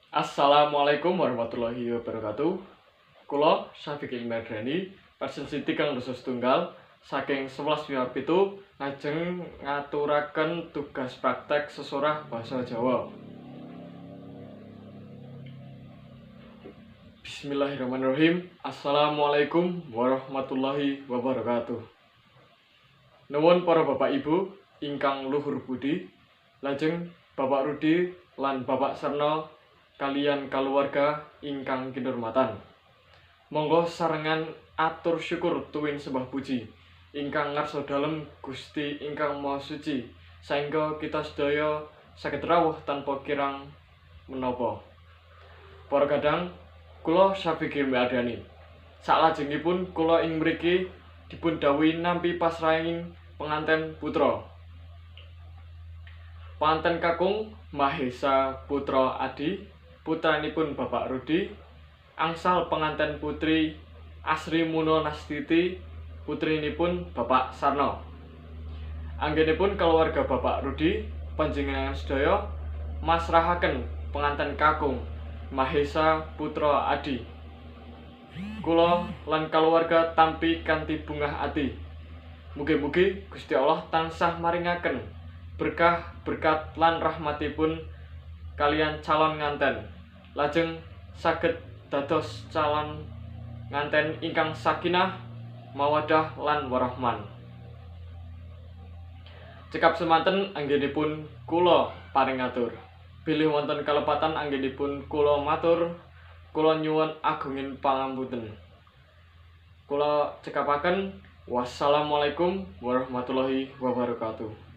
Assalamualaikum warahmatullahi wabarakatuh. Kula Syafiq Ilmiadrani, presiden kang dosa setunggal saking 11 lajeng ngaturaken tugas praktek sesorah basa Jawa. Bismillahirrahmanirrahim. Assalamualaikum warahmatullahi wabarakatuh. Nuwun para Bapak Ibu ingkang luhur budi, lajeng Bapak Rudi lan Bapak Serno kalian keluarga ingkang kinurmatan. Monggo sarengan atur syukur tuwin sembah puji ingkang ngarsa dalem Gusti ingkang Maha Suci saengga kita sedaya saged rawuh tanpa kirang menapa. Para kadang kula Syafiq Ilmiadrani. Salajengipun kula ing mriki dipun dawuhi nampi pasrahing penganten putra. Panten kakung Mahesa Putra Adi, putranipun Bapak Rudi, angsal penganten putri Asri Muno Nastiti, putrinipun Bapak Sarno. Anggenipun keluarga Bapak Rudi, panjenengan sedaya masrahaken penganten kakung Mahesa Putra Adi. Kula lan keluarga tampi kanthi bungah ati. Mugi-mugi Gusti Allah tansah maringaken berkah berkat lan rahmatipun kalian calon nganten, lajeng saged dados calon nganten ingkang sakinah, mawaddah lan warahman. Cekap semanten anggenipun kula paring atur. Bilih wonten kalepatan anggenipun kula matur, kula nyuwun agungin pangapunten. Kula cekapaken wassalamualaikum warahmatullahi wabarakatuh.